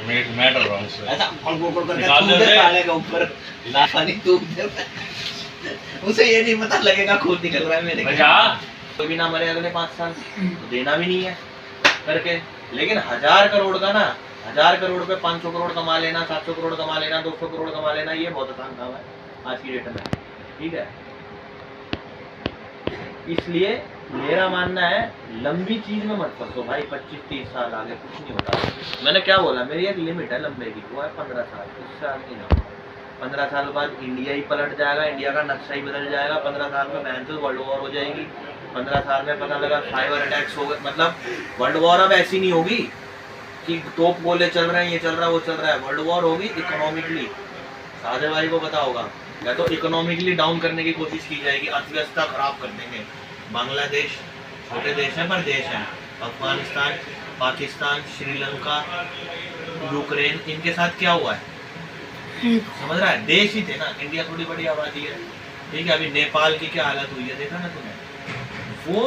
मैं डर रहा हूँ उससे। ऐसा गोल करके निकाल थूक दे दे रे। साले के ऊपर, लाफानी थूक दे। उसे ये नहीं पता लगेगा खून निकल रहा है मेरे। बचा। कोई भी ना मरे अगले 5 साल, तो देना भी नहीं है करके। लेकिन 1000 करोड़ का ना, 1000 करोड़ पे 500 करोड़ कमा लेना, 700 करोड़ कमा लेना, 200 करोड़ कमा लेना, ये बहुत आसान काम है आज की डेट में, ठीक है। इसलिए मेरा मानना है लंबी चीज में मत फंसो भाई। 25-30 साल आगे कुछ नहीं होता। मैंने क्या बोला, मेरी एक लिमिट है लंबे की, वो है 15 साल, उससे आगे नहीं जाऊंगा। 15 साल बाद इंडिया ही पलट जाएगा, इंडिया का नक्शा ही बदल जाएगा। 15 साल में भैंस वर्ल्ड वॉर हो जाएगी। 15 साल में पता लगा साइबर अटैक्स हो गए, मतलब वर्ल्ड वॉर अब ऐसी नहीं होगी कि तोप गोले चल रहे हैं, ये चल रहा है, वो चल रहा है। वर्ल्ड वॉर होगी इकोनॉमिकली। सादे भाई को पता होगा, या तो इकोनॉमिकली डाउन करने की कोशिश की जाएगी, अर्थव्यवस्था खराब कर देंगे। बांग्लादेश छोटे देश है पर देश है। अफगानिस्तान, पाकिस्तान, श्रीलंका, यूक्रेन, इनके साथ क्या हुआ है समझ रहा है? देश ही थे ना, इंडिया थोड़ी बड़ी आबादी है, ठीक है। अभी नेपाल की क्या हालत हुई है देखा ना तूने? वो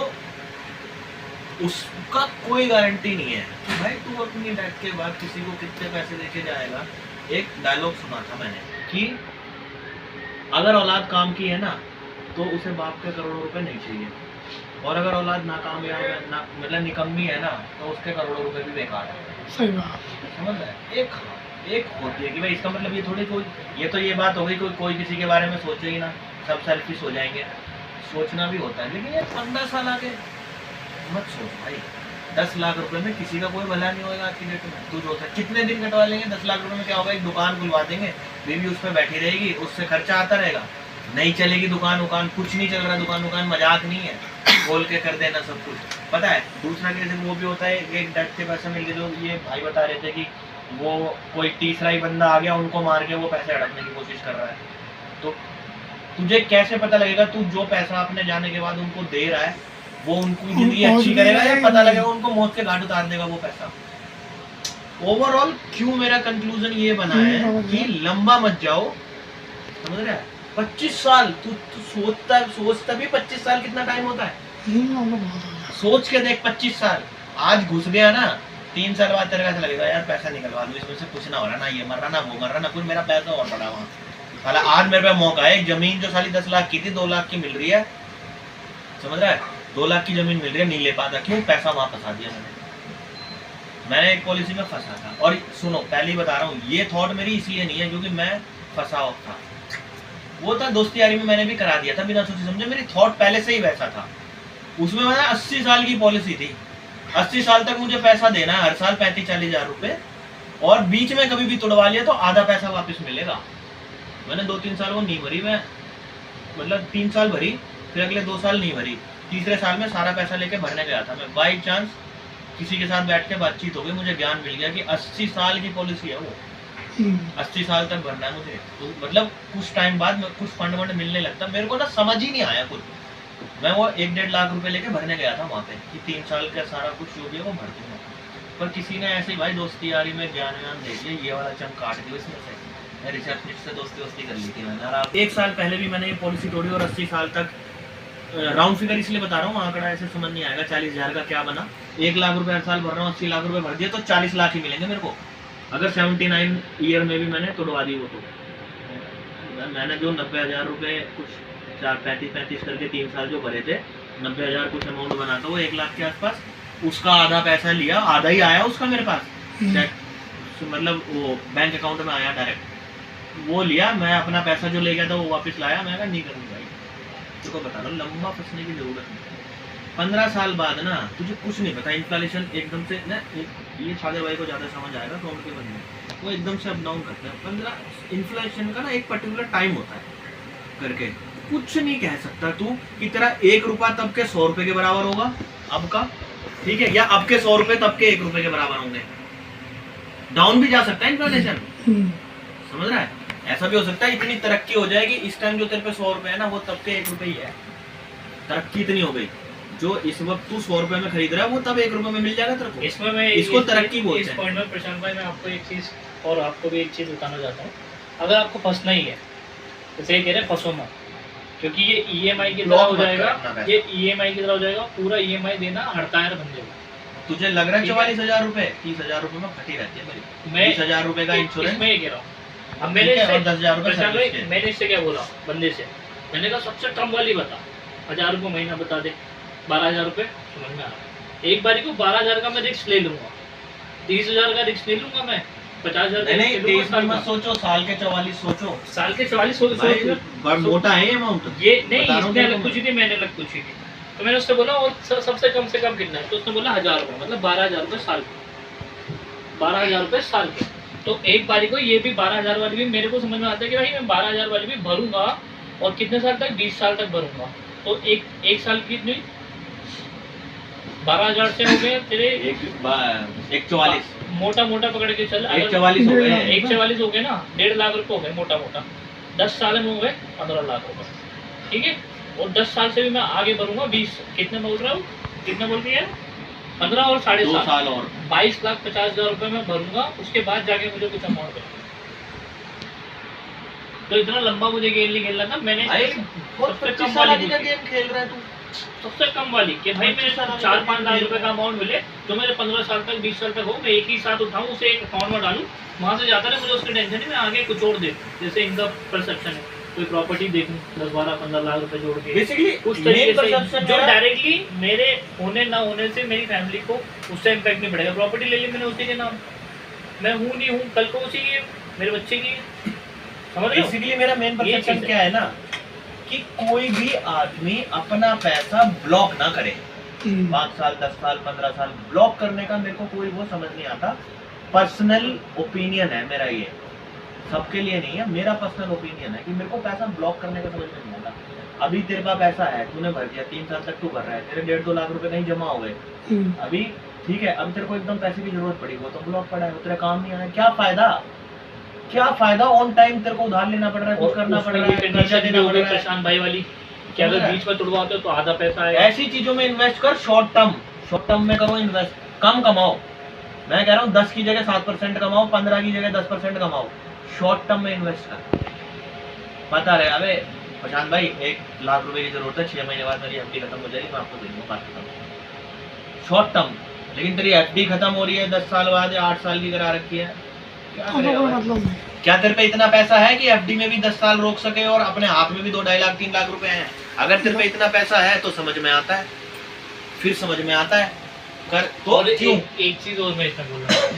उसका कोई गारंटी नहीं है भाई। तू अपनी डेट के बाद किसी को कितने पैसे देके जाएगा। एक डायलॉग सुना था मैंने कि अगर औलाद काम की है ना तो उसे बाप के करोड़ों रुपए नहीं चाहिए, और अगर औलाद नाकामयाब है ना, मतलब निकम्मी है ना, तो उसके करोड़ों रुपए भी बेकार है। सही बात। समझ रहे? एक होती है कि भाई इसका मतलब ये थोड़ी कोई, ये तो ये बात हो गई कोई किसी के बारे में सोचे ही ना, सब सेल्फिश हो जाएंगे। सोचना भी होता है, लेकिन ये 15 साल आगे मत सोच भाई। 10 लाख रुपए में किसी का कोई भला नहीं होगा आज की डेट में। तू जो कितने दिन कटवा लेंगे 10 लाख रुपए में? क्या होगा, एक दुकान खुलवा देंगे, बीवी उस पर बैठी रहेगी, उससे खर्चा आता रहेगा, नहीं चलेगी दुकान उकान, कुछ नहीं चल रहा, दुकान मजाक नहीं है, खोल के कर देना सब कुछ। पता है दूसरा केस वो भी होता है, एक डट के पैसे मिल गए। जो ये भाई बता रहे थे कि वो कोई तीसरा ही बंदा आ गया, उनको मार के वो पैसे अड़कने की कोशिश कर रहा है। तो तुझे कैसे पता लगेगा तू जो पैसा अपने जाने के बाद उनको दे रहा है वो उनको जिंदगी अच्छी करेगा, या पता लगेगा उनको मौत के घाट उतार देगा वो पैसा? ओवरऑल क्यों मेरा कंक्लूजन ये बना है कि लंबा मत जाओ, समझ रहा है? 25 साल तू सोचता भी 25 साल कितना टाइम होता है? सोच के देख 25 साल। आज घुस गया ना, 3 साल बाद तेरे को ऐसा लगेगा यार पैसा निकलवा दूं, इसमें से कुछ ना हो रहा ना, ये मर रहा ना, वो मर रहा ना, कुछ मेरा पैसा और पड़ा वहाँ। साला आज मेरे पे मौका है, एक जमीन जो साली 10 लाख की थी 2 लाख की मिल रही है, समझ रहा है? 2 लाख की जमीन मिल रही है, नहीं ले पाता, क्यों? पैसा वहाँ फंसा दिया मैंने एक पॉलिसी में फंसा था। और सुनो पहले ही बता रहा हूँ, ये थॉट मेरी इसलिए नहीं है क्योंकि मैं फंसा हुआ था, वो था दोस्ती यारी में मैंने भी करा दिया था बिना सोचे समझे। मेरी थॉट पहले से ही वैसा था। उसमें मैंने 80 साल की पॉलिसी थी, 80 साल तक मुझे पैसा देना है हर साल 35-40 हजार रुपए, और बीच में कभी भी तोड़वा लिया तो आधा पैसा वापस मिलेगा। मैंने 2-3 साल वो नहीं भरी, मैं मतलब 3 साल भरी, फिर अगले 2 साल नहीं भरी, तीसरे साल में सारा पैसा लेके भरने गया था मैं। बाई चांस किसी के साथ बैठ के बातचीत हो गई, मुझे ज्ञान मिल गया कि 80 साल की पॉलिसी है वो, 80 साल तक भरना है मुझे। तो मतलब कुछ टाइम बाद कुछ फंड वंड मिलने लगता, मेरे को ना समझ ही नहीं आया कुछ। मैं वो 1-1.5 लाख रुपए लेके भरने गया था वहाँ पे कि 3 साल का सारा कुछ जो भी है वो भर दूंगा। पर किसी ने ऐसे ही भाई दोस्ती यारी में ज्ञान दे दिया, ये वाला चंक काट दिया इसमें से। मैं रिसेप्शनिस्ट से दोस्ती कर ली थी मैंने। और 1 साल पहले भी मैंने ये पॉलिसी तोड़ी, और 80 साल तक, राउंड फिगर इसलिए बता रहा हूँ, आंकड़ा ऐसे समझ नहीं आएगा। 40 हजार का क्या बना, 1 लाख रुपए हर साल भर रहा हूँ, 80 लाख रुपए भर दिया तो 40 लाख ही मिलेंगे मेरे को। अगर 79 ईयर में भी मैंने तोड़वा दी वो, तो मैंने जो 90 हजार रुपए कुछ 35 करके 3 साल जो भरे थे, 90 हजार कुछ अमाउंट बना था वो 1 लाख के आसपास, उसका आधा पैसा लिया, आधा ही आया उसका मेरे पास, मतलब वो बैंक अकाउंट में आया डायरेक्ट, वो लिया। मैं अपना पैसा जो ले गया था वो वापस लाया। मैं कहा नहीं करूँगा भाई, तुझको बता रहा हूँ लंबा फंसने की जरूरत नहीं। 15 साल बाद ना तुझे कुछ नहीं पता, इन्फ्लेशन एकदम से ना, ये सादे भाई को ज़्यादा समझ आएगा, तो उनके बंदे वो एकदम से अप डाउन करते हैं। 15 इन्फ्लेशन का ना एक पर्टिकुलर टाइम होता है करके, कुछ नहीं कह सकता तू कि तेरा 1 रुपया तब के 100 रुपये के बराबर होगा अब का, ठीक है, या अब के 100 रुपये तब के 1 रुपये के बराबर होंगे। डाउन भी जा सकता है इन्फ्लेशन, समझ रहा है? ऐसा भी हो सकता है इतनी तरक्की हो जाएगी, इस टाइम जो तेरे पे 100 रुपये है ना वो तब के 1 रुपये ही है। तरक्की इतनी हो गई, जो इस वक्त तू 100 रुपये में खरीद रहा है वो तब 1 रुपये में मिल जाएगा तेरे को। इसमें मैं इसको तरक्की बोलते हैं। इस पॉइंट में प्रशांत भाई मैं आपको एक चीज़, और आपको भी एक चीज़ बताना चाहता हूँ। अगर आपको फंसना ही है तो सही कह रहे हैं, फंसो मत, क्योंकि ये EMI की तरह हो जाएगा, ये EMI की तरह हो जाएगा, पूरा EMI देना हड़ताल बन जाएगा। तुझे लग रहा है ठीक है। 44,000 रुपए, 30,000 रुपए में फटी रहती है मेरी। मैं 20,000 रुपए का इंश्योरेंस इसमें ये कह रहा हूँ, अब मैंने ठीक है, इससे और 10,000 रुपए प्रशांत सर्विस भाई, के। मैंने इससे क्या बोला बंदे से, मैंने कहा सबसे कम वाली बता, 1,000 रुपये महीना बता दे, 12,000 रुपये समझ में आ रहा है। एक बारी को 12,000 का मैं रिस्क ले लूंगा, 30,000 का रिस्क ले लूंगा मैं, 50,000 का नहीं risk ले 23 लूंगा में साल मत सोचो, साल के 44 सोचो साल के 44 भाई, बड़ा मोटा है ये अमाउंट। ये नहीं, बता रहा हूँ इसने तेरे अलग को पूछी थी, मैंने अलग पूछी थी। तो मैंने उससे बोला और सबसे कम से कम कितना है, तो उसने बोला 1,000 रुपये, मतलब 12,000 रुपये साल के, 12,000 रुपये साल के। तो एक बारी को ये भी 12,000 वाली भी मेरे को समझ में आता है कि भाई मैं 12,000 वाली भी भरूंगा, और कितने साल तक, 20 साल तक भरूंगा। तो एक साल की कितनी, 12,000 से हो गए तेरे एक 44, मोटा मोटा पकड़ के चल, एक 44 हो गए। 144 हो गए ना, 1.5 लाख रुपए हो गए मोटा मोटा, 10 साल में हो गए 15 लाख रुपए, ठीक है। और 10 साल से भी मैं आगे बढ़ूंगा, 20 कितने बोल रहा हूँ, कितने बोल रही है, 15 और 2 7.5 साल और 22,50,000 रुपए मैं भरूंगा, उसके बाद जाके मुझे कुछ अमाउंट मिलेगा। तो इतना लंबा मुझे गेम नहीं खेलना था, मैंने सबसे कम वाली पूछी। गेम खेल रहा है तू। सबसे कम वाली कि भाई मेरे 4-5 लाख रुपए का अमाउंट मिले, जो मेरे 15 साल तक 20 साल तक हो, मैं एक ही साथ उठाऊं, उसे एक अकाउंट में डालूं, वहां से जाता रहे, मुझे उसकी टेंशन नहीं, मैं आगे कुछ और देखूं, जैसे इनका परसेप्शन है, कोई प्रॉपर्टी देखूं 10-12-15 लाख रुपए जोड़ के, बेसिकली उस तरीके से जो डायरेक्टली मेरे होने ना होने से मेरी फैमिली को उससे इम्पैक्ट नहीं पड़ेगा। प्रॉपर्टी ले ली मैंने उसी के नाम, मैं हूँ नहीं हूँ, कल को उसी की मेरे बच्चे की, समझ रहे हो? बेसिकली मेरा मेन ये परसेप्शन चीज़ है। क्या है ना, कि कोई भी आदमी अपना पैसा ब्लॉक ना करे। 5 साल 10 साल 15 साल ब्लॉक करने का मेरे को कोई वो समझ नहीं आता। पर्सनल ओपिनियन है मेरा, ये सबके लिए नहीं है, मेरा पर्सनल ओपिनियन है कि मेरे को पैसा ब्लॉक करने का समझ में नहीं आता। अभी तेरे पास पैसा है, तूने भर दिया, 3 साल तक तू भर रहा है, तेरे 1.5-2 लाख रुपए कहीं जमा हो गए अभी, ठीक है, अब तेरे को एकदम पैसे की जरूरत पड़ी, वो तो ब्लॉक पड़ा है, वो तेरा काम नहीं आया, क्या फायदा, क्या फायदा। ऑन टाइम तेरे को उधार लेना पड़ रहा है, कुछ करना पड़ रहा है, कर्जा कंडीशन देना हो पड़ गई रहा है। प्रशांत भाई वाली कि अगर बीच में तुड़वाते हो तो आधा पैसा आएगा। ऐसी चीजों में इन्वेस्ट कर, शॉर्ट टर्म में करो इन्वेस्ट, कम कमाओ। मैं कह रहा हूँ 10 की जगह 7% कमाओ, 15 की जगह 10% कमाओ, शॉर्ट टर्म में इन्वेस्ट कर। पता रहे, अबे प्रशांत भाई 1 लाख रुपए की जरूरत है, 6 महीने बाद मेरी एफडी खत्म हो जाएगी, मैं आपको दे दूंगा, बात खत्म। शॉर्ट टर्म, लेकिन तेरी एफडी खत्म हो रही है 10 साल बाद या 8 साल की करा रखी है, क्या करेगा भाई? क्या तेरे पे इतना पैसा है कि एफडी में भी 10 साल रोक सके और अपने हाथ में भी 2-2.5 लाख 3 लाख रुपए हैं? अगर तेरे पे इतना पैसा है तो समझ में आता है, फिर समझ में आता है कर तो और क्यों? एक चीज और मैं इसमें बोल रहा हूँ,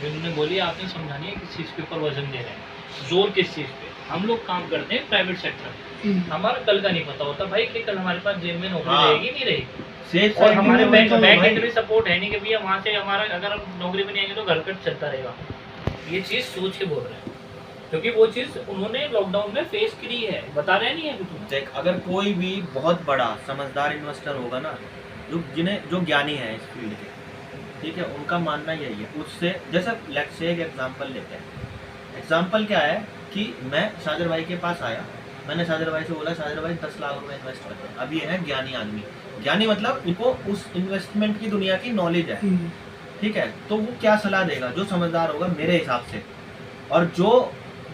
जो उन्होंने बोली, आपने समझानी है किस चीज के ऊपर वजन दे रहे हैं, जोर किस चीज पे। हम लोग काम करते हैं प्राइवेट सेक्टर में, हमारा कल का नहीं पता होता भाई कि कल हमारे पास जेब में नौकरी हाँ। रहेगी नहीं रहेगी, सेफ और साइड हमारे में बैंक चलो बैंक भाई। एंड भी सपोर्ट है नहीं कि भैया वहाँ से हमारा अगर हम नौकरी में नहीं आएंगे तो घर कट चलता रहेगा। ये चीज़ सोच के बोल रहे हैं, क्योंकि वो चीज़ उन्होंने लॉकडाउन में फेस करी है, बता रहे नहीं है अभी तुम्हें। देख, अगर कोई भी बहुत बड़ा समझदार इन्वेस्टर होगा ना, जो ज्ञानी है इस फील्ड के, ठीक है, उनका मानना यही है। उससे जैसे लेट्स से एक एग्जांपल लेते हैं। एग्जांपल क्या है कि मैं साजिर भाई के पास आया, मैंने साजिर भाई से बोला, साजिर भाई 10 लाख रुपए इन्वेस्ट करते हैं। अब ये है ज्ञानी आदमी, ज्ञानी मतलब इनको उस इन्वेस्टमेंट की दुनिया की नॉलेज है, ठीक है, तो वो क्या सलाह देगा, जो समझदार होगा मेरे हिसाब से। और जो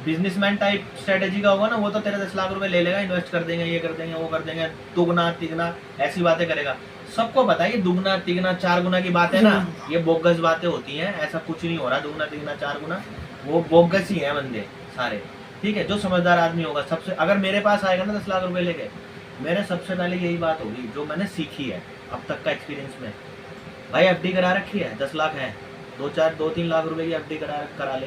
बिजनेसमैन टाइप स्ट्रेटेजी का होगा ना, वो तो तेरे 10 लाख रुपए ले लेगा, इन्वेस्ट कर देंगे, ये कर देंगे, वो कर देंगे, दुगना तिगना ऐसी बातें करेगा। सबको पता है ये दुगना तिगना 4 गुना की बात है ना, ये बोगस बातें होती हैं, ऐसा कुछ नहीं हो रहा दुगना तिगना 4 गुना, वो बोगस ही है बंदे सारे, ठीक है। जो समझदार आदमी होगा, सबसे अगर मेरे पास आएगा ना 10 लाख रुपए लेके, मेरे सबसे पहले यही बात होगी जो मैंने सीखी है अब तक का एक्सपीरियंस में। भाई एफडी करा रखी है, 10 लाख है, 2-3 लाख रुपए की एफडी करा ले,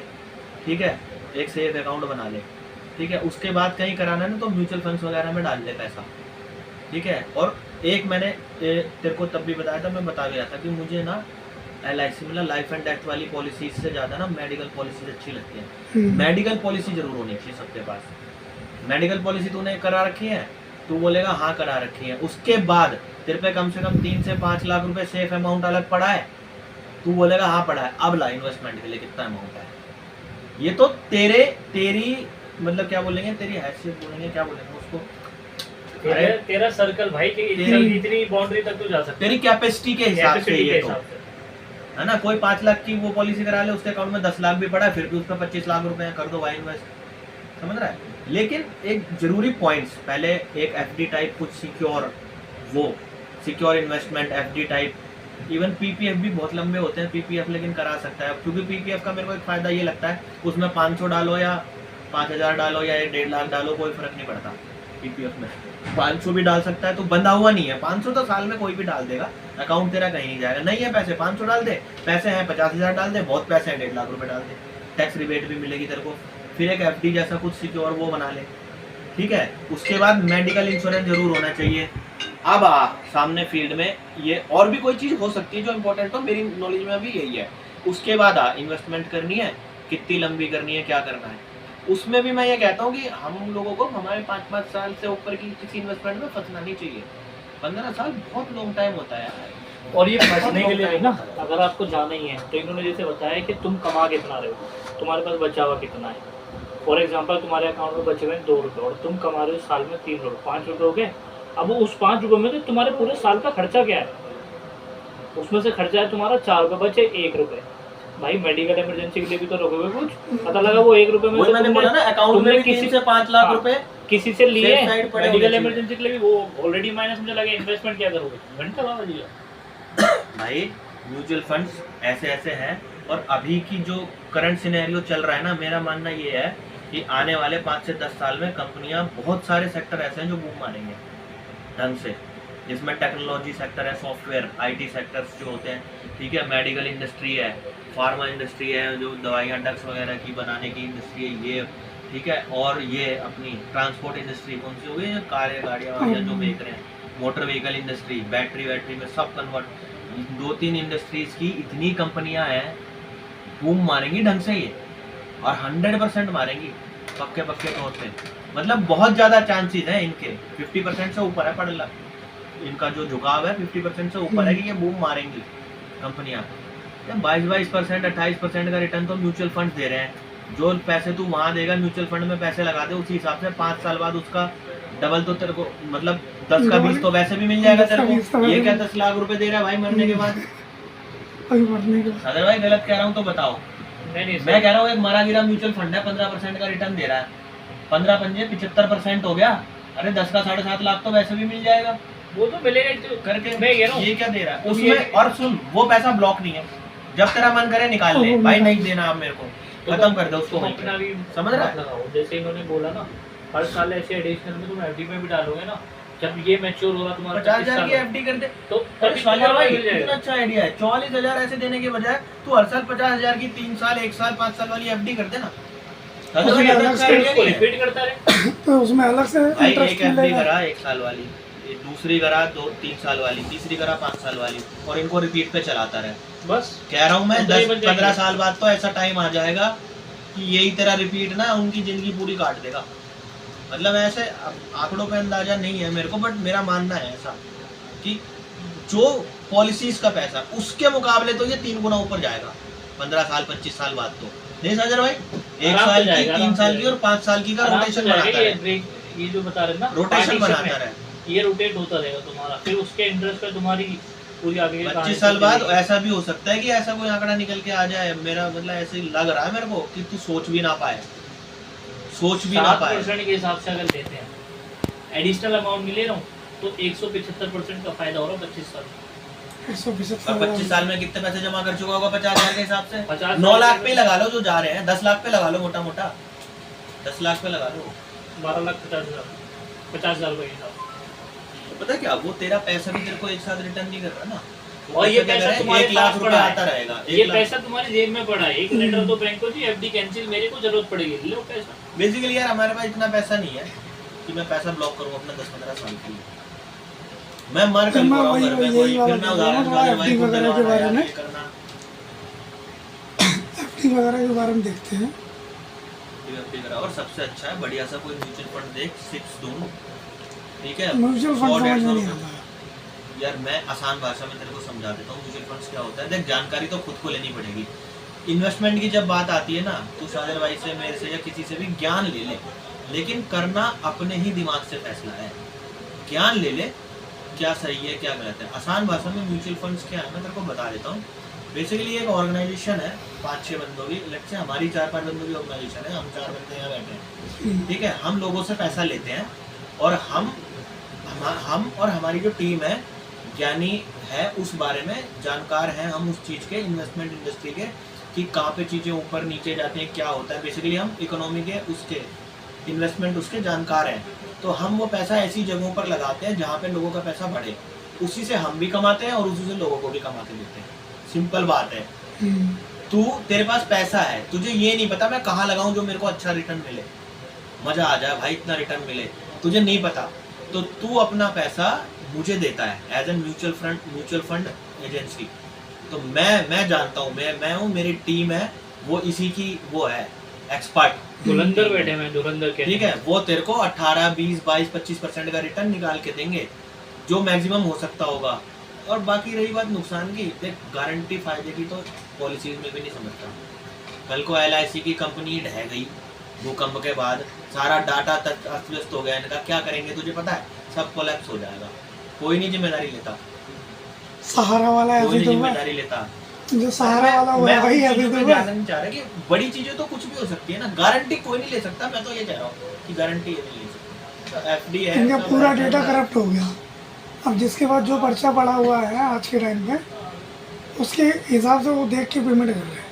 ठीक है, एक सेफ अकाउंट बना ले, ठीक है। उसके बाद कहीं कराना है ना तो म्यूचुअल फंड्स वगैरह में डाल दे पैसा, ठीक है। और एक मैंने तेरे को तब भी बताया था, मैं बता गया था कि मुझे ना LIC मतलब लाइफ एंड डेथ वाली पॉलिसी से ज़्यादा ना मेडिकल पॉलिसी अच्छी लगती है। मेडिकल पॉलिसी जरूर होनी चाहिए सबके पास। मेडिकल पॉलिसी तूने करा रखी है, तू बोलेगा हाँ करा रखी है, उसके बाद तेरे पे कम से कम 3 से 5 लाख रुपए सेफ अमाउंट अलग पड़ा है, तू बोलेगा हाँ पड़ा है, अब ला इन्वेस्टमेंट के लिए कितना अमाउंट है। ये तो तेरी मतलब क्या बोलेंगे, तेरी हैसियत बोलेंगे, क्या बोलेंगे उसको, तेरा सर्कल भाई कि इतनी बाउंड्री तक तू जा सकता तेरी कैपेसिटी के हिसाब से, कैपेसिटी के ये तो हिसाब से। है ना। कोई 5 लाख की वो पॉलिसी करा ले, उसके अकाउंट में 10 लाख भी पड़ा है, फिर भी उसका 25 लाख रुपए कर दो भाई इन्वेस्ट, समझ रहा है। लेकिन एक जरूरी पॉइंट्स, पहले एक एफडी टाइप कुछ secure investment FD type even PPF भी बहुत लंबे होते हैं पीपीएफ, लेकिन करा सकता है, क्योंकि पीपीएफ का मेरे को एक फ़ायदा ये लगता है, उसमें 500 डालो या 5000 डालो या 1.5 लाख डालो, कोई फ़र्क नहीं पड़ता। पीपीएफ में 500 भी डाल सकता है, तो बंधा हुआ नहीं है। 500 तो साल में कोई भी डाल देगा, अकाउंट तेरा कहीं नहीं जाएगा। नहीं है पैसे 500 डाल दे, पैसे हैं 50,000 डाल दे, बहुत पैसे हैं 1.5 लाख रुपए डाल दे, टैक्स रिबेट भी मिलेगी तेरे को। फिर एक एफडी जैसा कुछ सिक्योर वो बना ले, ठीक है। उसके बाद मेडिकल इंश्योरेंस जरूर होना चाहिए। अब सामने फील्ड में ये और भी कोई चीज़ हो सकती है जो इम्पोर्टेंट हो, मेरी नॉलेज में अभी यही है। उसके बाद इन्वेस्टमेंट करनी है, कितनी लंबी करनी है, क्या करना है, उसमें भी मैं ये कहता हूँ कि हम लोगों को हमारे 5-5 साल से ऊपर की किसी इन्वेस्टमेंट में फंसना नहीं चाहिए। 15 साल बहुत लॉन्ग टाइम होता है यार। और ये फंसने के लिए ना, अगर आपको जाना ही है तो इन्होंने जैसे बताया कि तुम कमा कितना रहे हो, तुम्हारे पास बचा हुआ कितना है। फॉर एग्जांपल तुम्हारे अकाउंट में बचे हुए 2 रुपये और तुम कमा रहे हो साल में 3 रुपये, 5 रुपये हो गए। अब वो उस 5 रुपये में तो तुम्हारे पूरे साल का खर्चा क्या है, उसमें से खर्चा है तुम्हारा 4 रुपये, बचे 1 रुपये। भाई मेडिकल इमरजेंसी के लिए भी तो रखोगे कुछ, पता लगा वो 1 रुपये में से मैंने बोला ना, अकाउंट में किसी से 5 लाख रुपए किसी से लिए safe side पड़े मेडिकल होने इमरजेंसी के लिए भी, वो ऑलरेडी माइनस में चला गया। इन्वेस्टमेंट क्या करोगे, घंटा बाबा जी। भाई म्यूचुअल फंड्स ऐसे ऐसे हैं, और अभी की जो करंट सिनेरियो चल रहा है ना, मेरा मानना ये है कि आने वाले 5 से 10 साल में कंपनियां, बहुत सारे सेक्टर ऐसे हैं जो बूम मारेंगे ढंग से, जिसमें टेक्नोलॉजी सेक्टर है, सॉफ्टवेयर आईटी सेक्टर्स जो होते हैं, ठीक है, मेडिकल इंडस्ट्री है, फार्मा इंडस्ट्री है, जो दवाइयाँ ड्रग्स वगैरह की बनाने की इंडस्ट्री है ये, ठीक है, और ये अपनी ट्रांसपोर्ट इंडस्ट्री कौन सी हो गई, कारें गाड़ियाँ वाड़ियाँ जो बेच रहे हैं, मोटर व्हीकल इंडस्ट्री, बैटरी वैटरी में सब कन्वर्ट, 2-3 इंडस्ट्रीज की इतनी कंपनियां हैं, बूम मारेंगी ढंग से ये, और 100% मारेंगी पक्के पक्के तौर पे। मतलब बहुत ज़्यादा चांसेस हैं इनके, 50% से ऊपर है पड़ला, इनका जो झुकाव है 50% से ऊपर है कि ये बूम मारेंगी कंपनियां। 22% 28% का रिटर्न तो म्यूचुअल फंड दे रहे हैं। जो पैसे तू वहाँ देगा म्यूचुअल फंड में पैसे लगा दे, उसी हिसाब से 5 साल बाद उसका डबल तो तेरे को, मतलब 10 का 20 तो वैसे भी मिल जाएगा तेरे को। ये क्या 10 लाख रुपए दे रहा है भाई मरने के बाद? अगर भाई गलत कह रहा हूँ तो बताओ। मैं कह रहा हूँ एक मरा गिरा म्यूचुअल फंड है, 15% का रिटर्न दे रहा है, 15 पंजे 75% हो गया। अरे 10 का 7.5 लाख तो वैसे भी मिल जाएगा, वो तो मिलेगा ही करके। मैं कह रहा हूँ ये क्या दे रहा है उसमें। और सुन, वो पैसा ब्लॉक नहीं है, जब तेरा मन करे निकाल ले भाई, नहीं देना आप मेरे को, खत्म कर दो उसको। अपना भी समझ रहा है? जैसे इन्होंने बोला ना, हर साल ऐसे एडिशनल में तुम एफडी में भी डालोगे ना, जब ये मैच्योर होगा तुम्हारा 50,000 की एफडी कर दे तो भाई, कितना अच्छा आइडिया है। 44,000 ऐसे देने के बजाय तू हर साल 50,000 की 3 साल 1 साल 5 साल वाली एफडी कर देना, रिपीट करता रहे। तो उसमें अलग से एक एफडी करा 1 साल वाली, दूसरी करा 2-3 साल वाली, तीसरी करा 5 साल वाली, और इनको रिपीट पे चलाता रहे। बस कह रहा हूँ मैं 10-15 साल बाद तो ऐसा टाइम आ जाएगा कि यही तेरा रिपीट ना उनकी जिंदगी पूरी काट देगा। मतलब ऐसे आंकड़ों पे अंदाजा नहीं है मेरे को, बट मेरा मानना है ऐसा कि जो पॉलिसीज का पैसा उसके मुकाबले तो ये 3 गुना ऊपर जाएगा 15 साल 25 साल बाद। तो नहीं साजर भाई, 1 साल की 3 साल की और 5 साल की का रोटेशन बनाता है। ये जो बता रहे ना, रोटेशन बनाता है, ये रोटेट होता रहेगा तुम्हारा, फिर उसके इंटरेस्ट पे तुम्हारी पूरी आगे 25 साल बाद ऐसा भी हो सकता है कि ऐसा कोई आंकड़ा निकल के आ जाए। मेरा मतलब ऐसे लग रहा है मेरे को कि तू सोच भी ना पाए, सोच भी ना पाए। 7% के हिसाब से अगर लेते हैं, एडिशनल अमाउंट मिले रहा हूँ तो 175% का फायदा हो रहा है 25 साल। 25 साल में कितने पैसे जमा कर चुका होगा 50,000 के हिसाब से? 9 लाख पे लगा लो जो जा रहे हैं, 10 लाख पे लगा लो, मोटा मोटा 10 लाख पे लगा लो, 12,50,000 के हिसाब। पता क्या, वो तेरा पैसा भी तेरे को एक साथ रिटर्न नहीं कर रहा ना, और ये पैसा तुम्हारे 1 लाख पास रुपए पड़ा आता रहेगा। ये पैसा तुम्हारी जेब में पड़ा है, एक लेटर दो बैंक को जी एफडी कैंसिल, मेरे को जरूरत पड़ेगी, लो पैसा। बेसिकली यार हमारे पास इतना पैसा नहीं है कि मैं पैसा ब्लॉक करूँ अपना 10-15 साल के लिए। मैं मर कर रहा हूँ घर में कोई, फिर मैं उदाहरण एफडी वगैरह के बारे में एफडी वगैरह के बारे में देखते हैं। और सबसे अच्छा है बढ़िया सा कोई म्यूचुअल फंड देख, 6 दून, ठीक है, म्यूचुअल फंड समझ में नहीं आता यार। मैं आसान भाषा में तेरे को समझा देता हूँ म्यूचुअल फंड्स क्या होता है। देख, जानकारी तो खुद को लेनी पड़ेगी। इन्वेस्टमेंट की जब बात आती है ना, तो साजर भाई से, मेरे से या किसी से भी ज्ञान ले ले, लेकिन करना अपने ही दिमाग से फैसला है। ज्ञान ले ले, क्या सही है क्या गलत है। आसान भाषा में म्यूचुअल फंड्स क्या है मैं तेरे को बता देता हूँ। बेसिकली एक ऑर्गेनाइजेशन है 5-6 बंदों की, लेट्स से हमारी 4-5 बंदों की ऑर्गेनाइजेशन है, हम 4 बंदे यहाँ बैठे हैं, ठीक है। हम लोगों से पैसा लेते हैं और हम और हमारी जो टीम है ज्ञानी है, उस बारे में जानकार हैं हम, उस चीज़ के इन्वेस्टमेंट इंडस्ट्री के, कि कहाँ पे चीज़ें ऊपर नीचे जाती हैं, क्या होता है। बेसिकली हम इकोनॉमी के उसके इन्वेस्टमेंट उसके जानकार हैं, तो हम वो पैसा ऐसी जगहों पर लगाते हैं जहाँ पे लोगों का पैसा बढ़े, उसी से हम भी कमाते हैं और उसी से लोगों को भी कमा के देते हैं। सिंपल बात है। तू तेरे पास पैसा है, तुझे ये नहीं पता मैं कहाँ लगाऊं जो मेरे को अच्छा रिटर्न मिले, मजा आ जाए भाई, इतना रिटर्न मिले, तुझे नहीं पता, तो तू अपना पैसा मुझे देता है as a mutual fund agency. तो मैं जानता हूँ, मैं हूँ, मेरी टीम है, वो इसी की वो है एक्सपर्ट, धुरंधर बैठे हैं धुरंधर के, ठीक है। वो तेरे को 18, 20, 22, 25% का रिटर्न निकाल के देंगे, जो मैक्सिमम हो सकता होगा। और बाकी रही बात नुकसान की, देख गारंटी फायदे की तो पॉलिसीज में भी नहीं समझता। कल को LIC की कंपनी ढह गई भूकंप के बाद, सारा डाटा अस्त व्यस्त हो गया, इनका क्या करेंगे तुझे पता है? सब कोलैप्स हो जाएगा, कोई नहीं जिम्मेदारी लेता, सहारा वाला कोई अभी नहीं तो जिम्मेदारी लेता। जो सहारा वाला हुआ मैं है वही उन अभी चीज़ों तो पे हुआ। जानना नहीं चाह रहा कि बड़ी चीजें तो कुछ भी हो सकती है ना, गारंटी कोई नहीं ले सकता। मैं तो ये चाह रहा हूँ कि गारंटी ये नहीं ले सकता। तो FD है, इनका सब पूरा है, डेटा है। करप्ट हो गया। अब जिसके बाद जो पर्चा पड़ा हुआ है आज के टाइम पे, उसके हिसाब से वो देख के पेमेंट कर रहे हैं।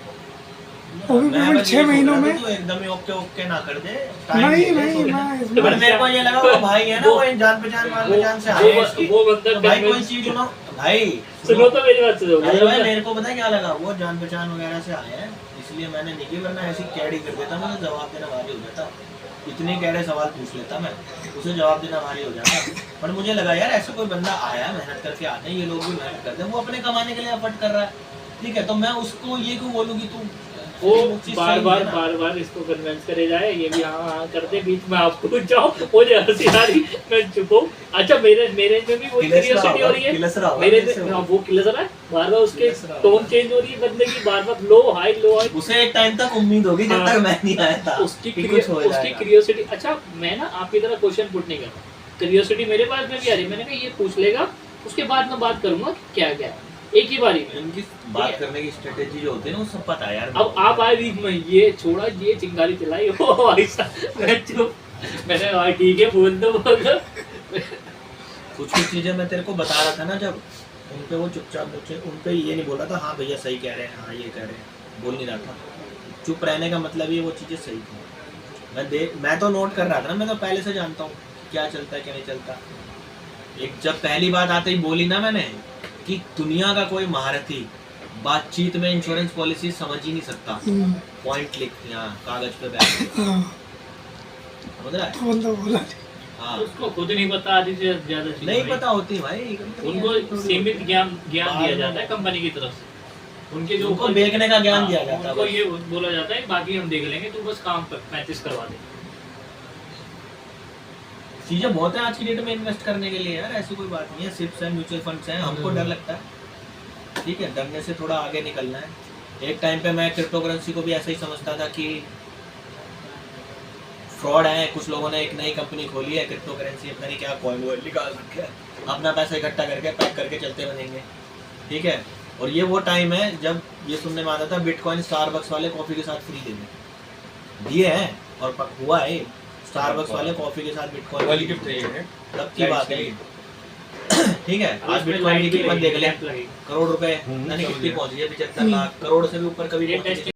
वो भी मैं पेमेंट बस 6 ये महीनों सोच रहा में। था, तो एकदम ही ओके ना कर दे। नहीं नहीं मैं इसमें पर मेरे को ये लगा वो भाई है ना, वो जान पहचान से आए हैं इसकी। वो बंदा तो भाई कोई convince- चीज सुनो भाई, सुनो तो मेरी बात सुनो, अरे भाई मेरे को पता है क्या लगा, वो जान पहचान वगैरह से आए हैं, इसलिए मैंने नहीं की, वरना ऐसी कैडी कर देता, मैं तो जवाब देना भारी हो जाता। इतने कैडे सवाल पूछ लेता मैं, उसे जवाब देना भारी हो जाता। पर मुझे लगा यार ऐसा कोई बंदा आया, मेहनत करके आते हैं, ये लोग भी मेहनत करते हैं, वो अपने कमाने के लिए एफर्ट कर रहा है, ठीक है। तो मैं उसको ये क्यों बोलूँ कि तू वो चीज़ बार सही बार है ना। बार बार इसको कन्विंस करे जाए, ये भी हाँ हाँ करते, बीच में आपको कुछ जाओ, मुझे हंसी आ रही, मैं चुप हूँ। अच्छा मेरे में भी वही क्यूरियोसिटी हो रही है, मेरे में हाँ, वो किलस रहा है, बार बार उसके टोन चेंज हो रही है बंदे की, बार बार लो हाई लो हाई। उसे एक टाइम तक उम्मीद होगी जब तक मैं नहीं आया था उसकी कि कुछ हो उसकी जाएगा। क्यूरियोसिटी। अच्छा मैं ना आपकी तरह क्वेश्चन पुट नहीं कर रहा, क्यूरियोसिटी मेरे पास में भी आ रही, मैंने कहा ये पूछ लेगा, उसके बाद मैं बात करूंगा कि क्या क्या है एक ही बारी में। इनकी बात करने की स्ट्रेटेजी जो होती है ना, वो सब पता है यार। अब आप आए बीच में, ये छोड़ा, ये चिंगारी चलाई, ओ ऐसा, मैं चुप, मैंने कहा ठीक है बोल दो बोल दो। कुछ चीजें मैं तेरे को बता रहा था ना, जब उनपे वो चुपचाप मुझे उनपे ये नहीं बोल रहा था हाँ भैया सही कह रहे हैं, हाँ ये कह रहे हैं, बोल नहीं रहा था। चुप रहने का मतलब ये वो चीज़ें सही थी। मैं तो नोट कर रहा था ना, मैं तो पहले से जानता हूँ क्या चलता है क्या नहीं चलता। एक जब पहली बात आते ही बोली ना मैंने कि दुनिया का कोई महारथी बातचीत में इंश्योरेंस पॉलिसी समझ ही नहीं सकता, पॉइंट लिख यहाँ कागज पे बैठ हाँ, समझ रहा है। तो बंदा बोला हाँ उसको खुद नहीं पता, आधी से ज्यादा चीज़ें नहीं भाई। पता होती भाई, उनको सीमित ज्ञान दिया जाता है कंपनी की तरफ से, उनके जो उनको बेचने का ज्ञान दिया जाता है उनको बस। ये बोला जाता है बाकी हम देख लेंगे, तू बस काम कर 35 करवा दे। चीजें बहुत है आज की डेट में इन्वेस्ट करने के लिए यार, ऐसी कोई बात नहीं है। सिप्स हैं, म्यूचुअल फंड्स हैं, हमको डर लगता है, ठीक है, डरने से थोड़ा आगे निकलना है। एक टाइम पे मैं क्रिप्टो करेंसी को भी ऐसा ही समझता था कि फ्रॉड है। कुछ लोगों ने एक नई कंपनी खोली है क्रिप्टो करेंसी, अपना नहीं क्या कॉइन वॉइन निकाल रखे है, अपना पैसा इकट्ठा करके पैक करके चलते बनेंगे, ठीक है। और ये वो टाइम है जब ये सुनने में आता था बिटकॉइन स्टारबक्स वाले कॉफी के साथ फ्री देंगे, दिए हैं और हुआ है। स्टारबक्स वाले कॉफी के साथ बिटकॉइन वाली गिफ्ट है, तब की बात है, ठीक है। आज उसमें बिटकॉइन की लाइट भी कीमत लगेगी, देख ले, लैंप लगेगी। करोड़ रुपए, यानी कितनी पहुंची है, 75 लाख, करोड़ से भी ऊपर कभी ये पहुंची नहीं।